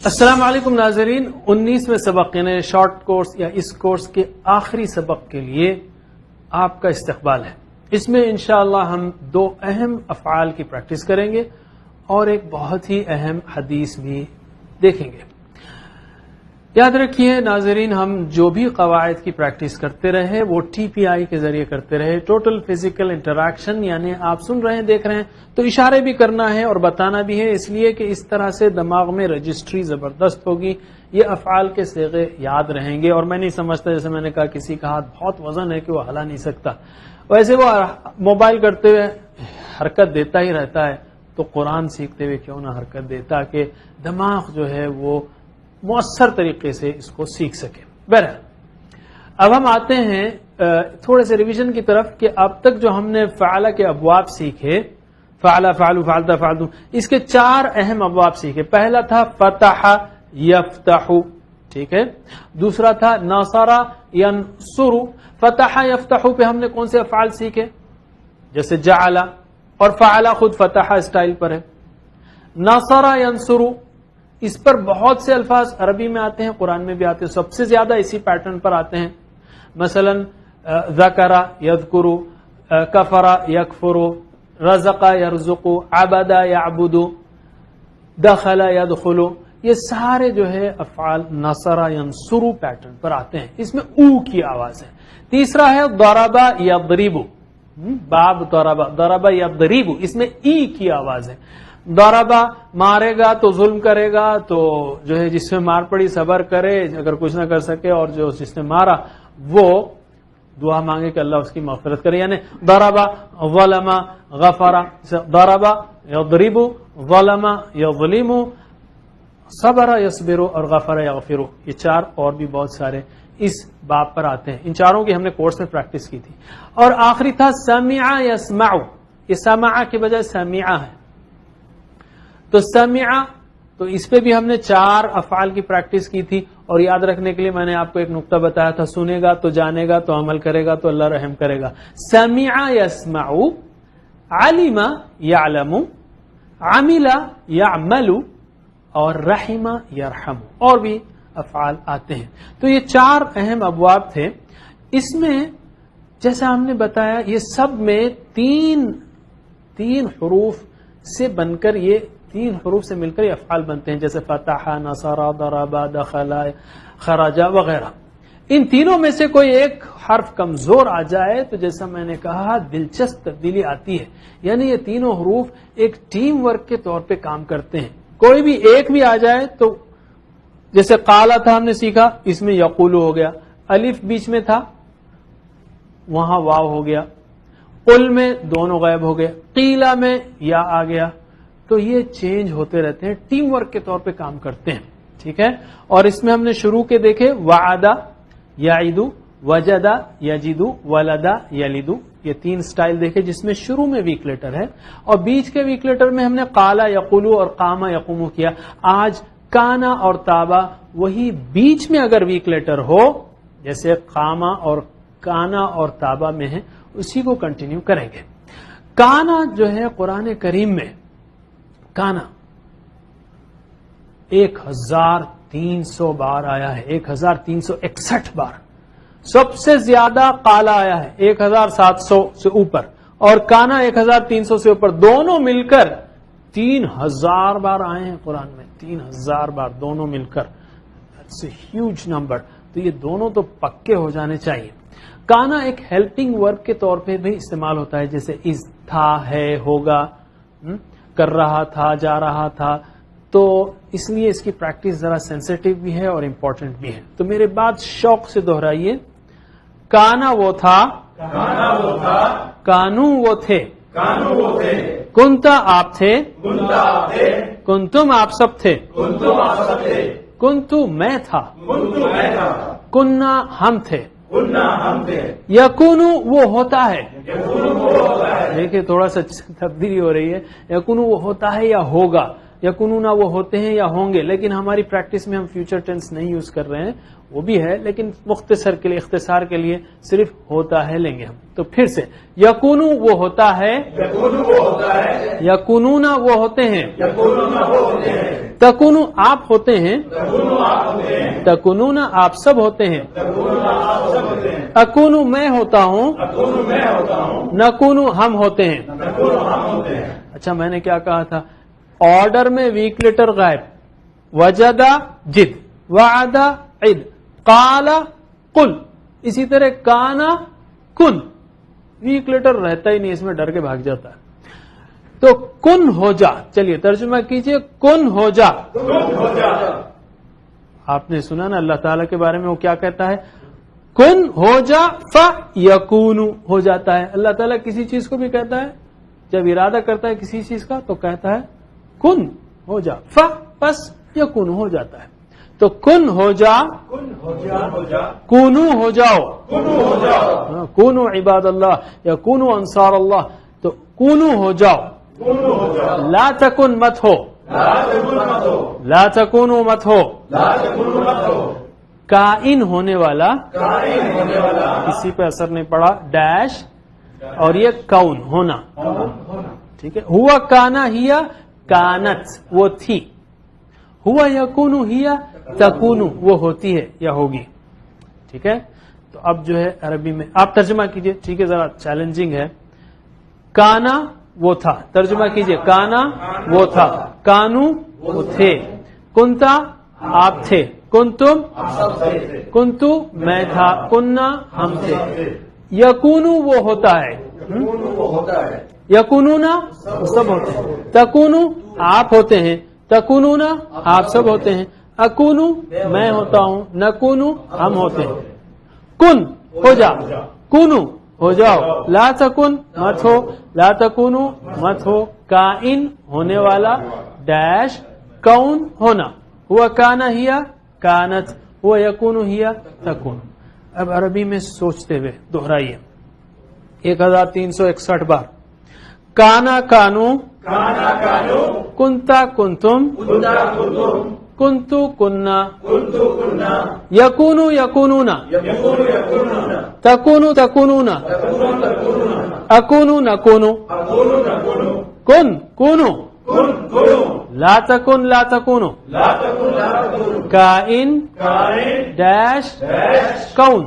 السلام علیکم ناظرین، 19ویں سبق یعنی شارٹ کورس یا اس کورس کے آخری سبق کے لیے آپ کا استقبال ہے۔ اس میں انشاءاللہ ہم دو اہم افعال کی پریکٹس کریں گے اور ایک بہت ہی اہم حدیث بھی دیکھیں گے۔ یاد رکھیے ناظرین، ہم جو بھی قواعد کی پریکٹس کرتے رہے وہ TPI کے ذریعے کرتے رہے، ٹوٹل فزیکل انٹریکشن، یعنی آپ سن رہے ہیں، دیکھ رہے ہیں تو اشارے بھی کرنا ہے اور بتانا بھی ہے، اس لیے کہ اس طرح سے دماغ میں رجسٹری زبردست ہوگی، یہ افعال کے صیغے یاد رہیں گے۔ اور میں نہیں سمجھتا، جیسے میں نے کہا کسی کا ہاتھ بہت وزن ہے کہ وہ ہلا نہیں سکتا، ویسے وہ موبائل کرتے ہوئے حرکت دیتا ہی رہتا ہے، تو قرآن سیکھتے ہوئے کیوں نہ حرکت دے تاکہ دماغ جو ہے وہ مؤثر طریقے سے اس کو سیکھ سکے۔ بہرحال اب ہم آتے ہیں تھوڑے سے ریویژن کی طرف کہ اب تک جو ہم نے فعل کے ابواب سیکھے، فعل، فعلو، فعلتا، فعلتو، اس کے 4 اہم ابواب سیکھے۔ پہلا تھا فتح یفتح، ٹھیک ہے۔ دوسرا تھا نصر ینصر۔ فتح یفتح پہ ہم نے کون سے افعال سیکھے؟ جیسے جعل، اور فعل خود فتح اسٹائل پر ہے۔ نصر ینصر، اس پر بہت سے الفاظ عربی میں آتے ہیں، قرآن میں بھی آتے ہیں، سب سے زیادہ اسی پیٹرن پر آتے ہیں۔ مثلا ذکر یذکر، کفر یکفر، رزق یرزق، عبد یعبد، دخل یدخل، یہ سارے جو ہے افعال نصر ینصر پیٹرن پر آتے ہیں، اس میں او کی آواز ہے۔ تیسرا ہے ضرب یضرب، باب ضرب یضرب، اس میں ای کی آواز ہے۔ ضربہ مارے گا تو ظلم کرے گا، تو جو ہے جس میں مار پڑی صبر کرے، اگر کچھ نہ کر سکے، اور جو جس نے مارا وہ دعا مانگے کہ اللہ اس کی مغفرت کرے، یعنی ضربہ، ظلم، غفر، ضربہ یضرب، ظلم یظلم، صبر یصبر اور غفر یغفر، یہ 4 اور بھی بہت سارے اس باب پر آتے ہیں۔ ان 4 کی ہم نے کورس میں پریکٹس کی تھی۔ اور آخری تھا سمع یسمع، یہ سمع کے بجائے سمع ہے، تو سمع، تو اس پہ بھی ہم نے 4 افعال کی پریکٹس کی تھی۔ اور یاد رکھنے کے لیے میں نے آپ کو ایک نقطہ بتایا تھا، سنے گا تو جانے گا تو عمل کرے گا تو اللہ رحم کرے گا۔ سمع یسمع، علم یعلم، عمل یعمل، اور رحم یرحم، اور بھی افعال آتے ہیں۔ تو یہ 4 اہم ابواب تھے۔ اس میں جیسا ہم نے بتایا یہ سب میں تین حروف سے بن کر، یہ 3 حروف سے مل کر یہ افعال بنتے ہیں، جیسے فتح، نصر، ضرب، دخل، خرج وغیرہ۔ ان تینوں میں سے کوئی ایک حرف کمزور آ جائے تو جیسا میں نے کہا دلچسپ تبدیلی آتی ہے، یعنی یہ تینوں حروف ایک ٹیم ورک کے طور پہ کام کرتے ہیں۔ کوئی بھی ایک بھی آ جائے تو جیسے قالا تھا ہم نے سیکھا، اس میں یقولو ہو گیا، الف بیچ میں تھا وہاں واو ہو گیا، قل میں دونوں غائب ہو گئے، قیلا میں یا آ گیا، تو یہ چینج ہوتے رہتے ہیں، ٹیم ورک کے طور پہ کام کرتے ہیں، ٹھیک ہے۔ اور اس میں ہم نے شروع کے دیکھے وعدہ یعد، وجد یجد، ولد یلد، یہ 3 سٹائل دیکھے جس میں شروع میں ویک لیٹر ہے، اور بیچ کے ویک لیٹر میں ہم نے قالا یقولو اور قام یقومو کیا۔ آج کانا اور تابا، وہی بیچ میں اگر ویک لیٹر ہو جیسے قاما اور کانا اور تابا میں ہے، اسی کو کنٹینیو کریں گے۔ کانا جو ہے قرآن کریم میں کانا 1300 بار آیا ہے، 1361 بار، سب سے زیادہ قالا آیا ہے 1700 سے اوپر، اور کانا 1300 سے اوپر، دونوں مل کر 3000 بار آئے ہیں قرآن میں، 3000 بار دونوں مل کر، اٹس اے ہیوج نمبر۔ تو یہ دونوں تو پکے ہو جانے چاہیے۔ کانا ایک ہیلپنگ ورب کے طور پہ بھی استعمال ہوتا ہے، جیسے از، تھا، ہے، ہوگا، کر رہا تھا، جا رہا تھا، تو اس لیے اس کی پریکٹس ذرا سینسیٹیو بھی ہے اور امپورٹنٹ بھی ہے۔ تو میرے بات شوق سے دہرائیے، کانا وہ تھا، کانو وہ تھے، کنتا آپ تھے، کنتم آپ سب تھے، کنتو میں تھا، کننا ہم تھے، یکونو وہ ہوتا ہے، دیکھیں تھوڑا سا تبدیلی ہو رہی ہے، یکونو وہ ہوتا ہے یا ہوگا، یکونونا وہ ہوتے ہیں یا ہوں گے، لیکن ہماری پریکٹس میں ہم فیوچر ٹینس نہیں یوز کر رہے ہیں، وہ بھی ہے لیکن مختصر کے لیے، اختصار کے لیے صرف ہوتا ہے لیں گے ہم۔ تو پھر سے یکونو وہ ہوتا ہے، یکونونا وہ ہوتے ہیں، تکونو آپ ہوتے ہیں، تکونون آپ سب ہوتے ہیں، اکونو میں ہوتا ہوں، نکونو ہم ہوتے ہیں۔ اچھا میں نے کیا کہا تھا؟ آرڈر میں ویک لیٹر غائب، وجدہ جد، وعدہ عد، قال قل، اسی طرح کانا کن، ویک لیٹر رہتا ہی نہیں، اس میں ڈر کے بھاگ جاتا ہے۔ تو کن ہو جا، چلیے ترجمہ کیجئے، کن ہو جا۔ آپ نے سنا نا اللہ تعالیٰ کے بارے میں وہ کیا کہتا ہے؟ کن ہو جا فیکون ہو جاتا ہے۔ اللہ تعالیٰ کسی چیز کو بھی کہتا ہے، جب ارادہ کرتا ہے کسی چیز کا تو کہتا ہے کن ہو جا، بس یکون ہو جاتا ہے۔ تو کن ہو جا، کونو ہو جاؤ، کونو عباد اللہ یا کونو انصار اللہ، تو کونو ہو جاؤ، لا تکن مت ہو، لا تکونو مت ہو، کائن ہونے والا، کسی پہ اثر نہیں پڑا، ڈیش، اور یہ کون ہونا، ٹھیک ہے۔ ہوا کانا ہیا کانت وہ تھی، ہوا یکونو ہیا تکونو وہ ہوتی ہے یا ہوگی، ٹھیک ہے۔ تو اب جو ہے عربی میں آپ ترجمہ کیجئے، ٹھیک ہے، ذرا چیلنجنگ ہے۔ کانا وہ تھا، ترجمہ کیجئے، کانا وہ تھا، کانو وہ تھے، کنتا آپ تھے، کنتم کنتو میں تھا، کننا ہم تھے، یکونو وہ ہوتا ہے، یکونونا سب ہوتے ہیں، تکونو آپ ہوتے ہیں، تکونونا آپ سب ہوتے ہیں، اکونو میں ہوتا ہوں، نکونو ہم ہوتے ہیں۔ کن ہو جا، کونو ہو جاؤ، لا تکن مت ہو، لا تکونو مت ہو، کائن ہونے والا، ڈیش کون ہونا، ہوا کانا ہیا کانت، ہوا یکونو ہیا تکون۔ اب عربی میں سوچتے ہوئے دہرائیے 1361 بار۔ کانا کانو، کنتا کنتم، کنتو کننا، یکونو یکونونا، تکونو تکونونا، اکونو نکونو، کن کونو، لا تکن لا تکونو، کائن ڈیش کون،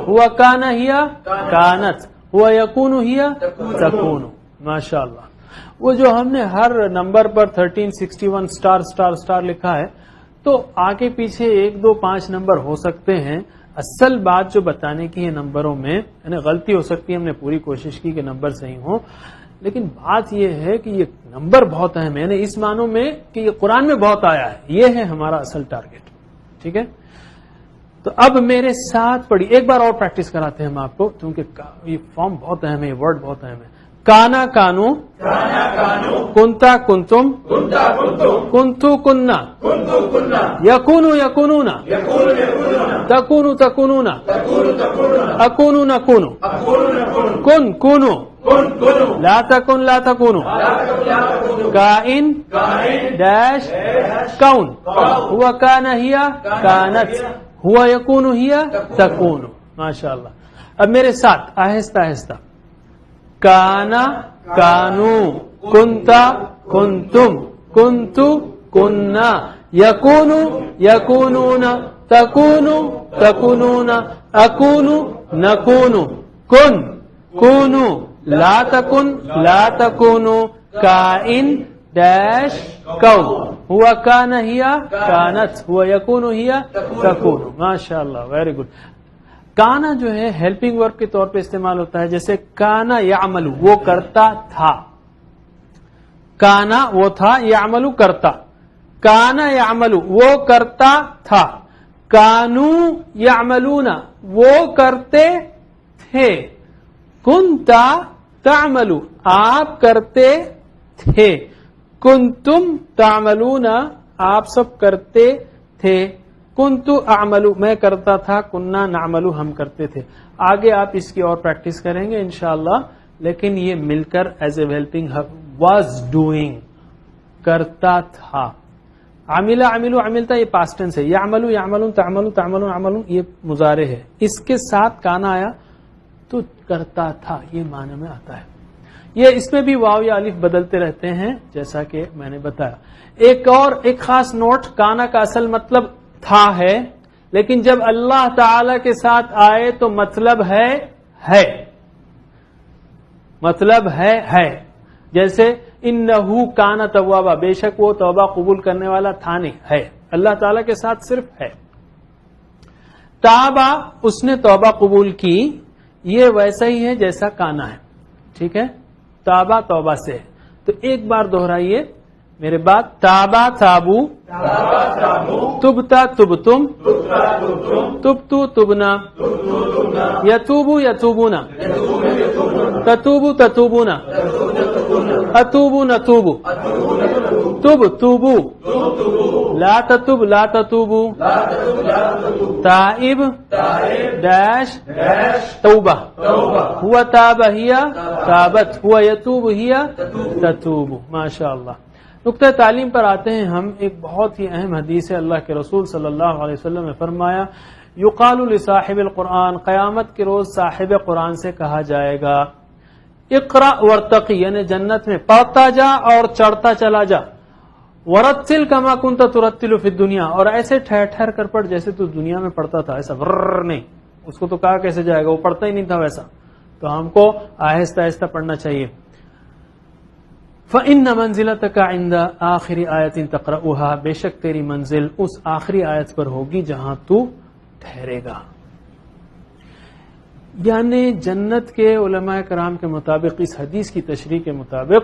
ہوا کانا ہیا کانت، ہوا یکونو ہیا تکونو۔ ماشاء اللہ، وہ جو ہم نے ہر نمبر پر 1361 سٹار سٹار سٹار لکھا ہے، تو آگے پیچھے 1 2 5 نمبر ہو سکتے ہیں، اصل بات جو بتانے کی ہے نمبروں میں، یعنی غلطی ہو سکتی ہے، ہم نے پوری کوشش کی کہ نمبر صحیح ہوں، لیکن بات یہ ہے کہ یہ نمبر بہت اہم ہے، یعنی اس معنوں میں کہ یہ قرآن میں بہت آیا ہے، یہ ہے ہمارا اصل ٹارگٹ، ٹھیک ہے۔ تو اب میرے ساتھ پڑھی، ایک بار اور پریکٹس کراتے ہیں ہم آپ کو، کیونکہ یہ فارم بہت اہم ہے، یہ ورڈ بہت اہم ہے۔ کانا کانو، کنتا کنتم، کنتو کننا، یکونو یکونونا، تکونو تکونونا، اکونو نکونو، کن کونو، لا تکن لا تکونو، کائن ڈیش کون، ہوا کانا ہیا کانت، ہوا یکونو ہیا تکونو۔ ماشاء اللہ، اب میرے ساتھ آہستہ آہستہ، کانا کانو، کنتا کنتم، کنتو کننا، یکونو یکونونا، تکونو تکونونا، اکونو نکونو، کن کونو، لا تکن لا تکونو، کائن ڈیش کون، ہوا کانا ہیا کانت، ہوا یکونو ہیا تکونو۔ ماشاء اللہ، ویری گڈ۔ کانا جو ہے ہیلپنگ ورب کے طور پہ استعمال ہوتا ہے، جیسے کانا یعملو وہ کرتا تھا، کانا وہ تھا، یعملو کرتا، کانا یعملو وہ کرتا تھا، کانو یعملون وہ کرتے تھے، کنتا تعملو آپ کرتے تھے، کنتم تعملون آپ سب کرتے تھے، کنتو اعملو میں کرتا تھا، کننا نعملو ہم کرتے تھے۔ آگے آپ اس کی اور پریکٹس کریں گے انشاءاللہ، لیکن یہ مل کر as a helping was doing کرتا تھا، عملہ عملو عملتا یہ پاسٹ ٹینس ہے، یعملو یعملون تعملو تعملون عملون یہ مضارع ہے، اس کے ساتھ کانا آیا تو کرتا تھا یہ معنی میں آتا ہے۔ یہ اس میں بھی واو یا الف بدلتے رہتے ہیں جیسا کہ میں نے بتایا. ایک خاص نوٹ، کانا کا اصل مطلب تھا ہے، لیکن جب اللہ تعالی کے ساتھ آئے تو مطلب ہے مطلب ہے. جیسے انہو کانا توابا، بے شک وہ توبہ قبول کرنے والا تھا نہیں، ہے اللہ تعالی کے ساتھ صرف ہے. تابا، اس نے توبہ قبول کی، یہ ویسا ہی ہے جیسا کانا ہے. ٹھیک ہے، تابا توبہ سے. تو ایک بار دہرائیے میرے بات. تابا تابو، تبتا تبتم، تبتو تبنا، یتوبو یتوبونا، تتوبو تتوبونا، اتوبو نتوبو، تب توبو، لا تتوب لا تتوبو، تائب ڈیش توبہ، ہوا تاب ہی تابت، ہوا یتوب ہی تتوب. ماشاء اللہ. نقطہ تعلیم پر آتے ہیں ہم. ایک بہت ہی اہم حدیث ہے، اللہ کے رسول صلی اللہ علیہ وسلم نے فرمایا یقال لصاحب القرآن، قیامت کے روز صاحب قرآن سے کہا جائے گا اقرا ورتقی، یعنی جنت میں پڑھتا جا اور چڑھتا چلا جا. ورتل کما کنت ترتل فی الدنیا، اور ایسے ٹھہر ٹھہر کر پڑھ جیسے تو دنیا میں پڑھتا تھا. ایسا ور نہیں، اس کو تو کہا کیسے جائے گا، وہ پڑھتا ہی نہیں تھا ویسا. تو ہم کو آہستہ آہستہ پڑھنا چاہیے. فَإِنَّ مَنزِلَتَكَ عِنْدَ آخِرِ آیَةٍ تَقْرَؤُهَا، بے شک تیری منزل اس آخری آیت پر ہوگی جہاں تو ٹھہرے گا. یعنی جنت کے علماء کرام کے مطابق، اس حدیث کی تشریح کے مطابق،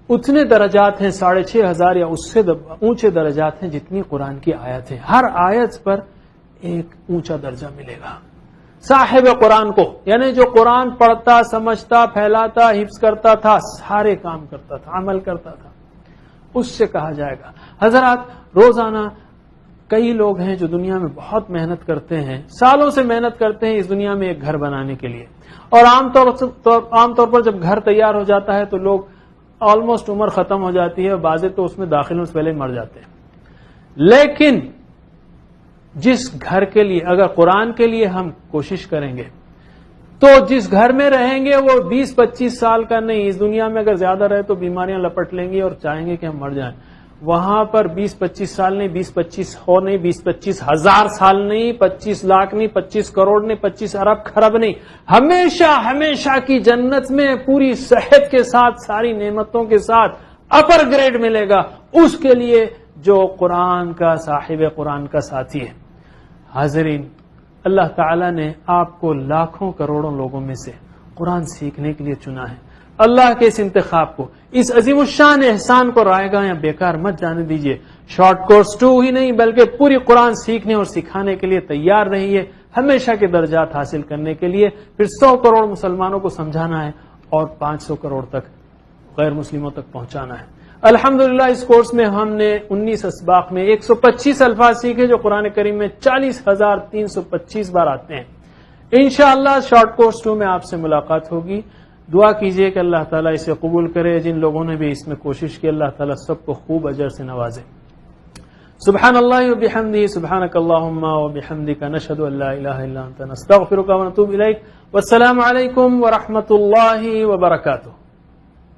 اتنے درجات ہیں 6,500 یا اس سے اونچے درجات ہیں جتنی قرآن کی آیت ہیں. ہر آیت پر ایک اونچا درجہ ملے گا صاحب قرآن کو، یعنی جو قرآن پڑھتا، سمجھتا، پھیلاتا، حفظ کرتا تھا، سارے کام کرتا تھا، عمل کرتا تھا، اس سے کہا جائے گا. حضرات، روزانہ کئی لوگ ہیں جو دنیا میں بہت محنت کرتے ہیں، سالوں سے محنت کرتے ہیں اس دنیا میں ایک گھر بنانے کے لیے، اور عام طور پر جب گھر تیار ہو جاتا ہے تو لوگ آلموسٹ عمر ختم ہو جاتی ہے، بعضے تو اس میں داخل ہونے سے پہلے مر جاتے ہیں. لیکن جس گھر کے لیے، اگر قرآن کے لیے ہم کوشش کریں گے تو جس گھر میں رہیں گے وہ 20-25 سال کا نہیں، اس دنیا میں اگر زیادہ رہے تو بیماریاں لپٹ لیں گی اور چاہیں گے کہ ہم مر جائیں. وہاں پر 20-25 سال نہیں، 20-25 ہو نہیں، 20-25 ہزار سال نہیں، 25 لاکھ نہیں، 25 کروڑ نہیں، 25 ارب خرب نہیں، ہمیشہ ہمیشہ کی جنت میں پوری صحت کے ساتھ، ساری نعمتوں کے ساتھ اپر گریڈ ملے گا اس کے لیے جو قرآن کا صاحب قرآن کا ساتھی ہے. حاضرین، اللہ تعالیٰ نے آپ کو لاکھوں کروڑوں لوگوں میں سے قرآن سیکھنے کے لیے چنا ہے. اللہ کے اس انتخاب کو، اس عظیم الشان احسان کو رائے گاہ یا بیکار مت جانے دیجیے. شارٹ کورس 2 ہی نہیں بلکہ پوری قرآن سیکھنے اور سکھانے کے لیے تیار رہیے، ہمیشہ کے درجات حاصل کرنے کے لیے. پھر 100 کروڑ مسلمانوں کو سمجھانا ہے اور 500 کروڑ تک غیر مسلموں تک پہنچانا ہے. الحمدللہ اس کورس میں ہم نے 19 اسباق میں 125 الفاظ سیکھے جو قرآن کریم میں 40,325 بار آتے ہیں. انشاءاللہ شارٹ کورس 2 میں آپ سے ملاقات ہوگی. دعا کیجئے کہ اللہ تعالیٰ اسے قبول کرے. جن لوگوں نے بھی اس میں کوشش کی، اللہ تعالیٰ سب کو خوب اجر سے نوازے. سبحان اللہ وبحمدہ، سبحانک اللہم وبحمدک، نشہد ان لا الہ الا انت، نستغفرک ونتوب الیک. والسلام علیکم ورحمۃ اللہ وبرکاتہ.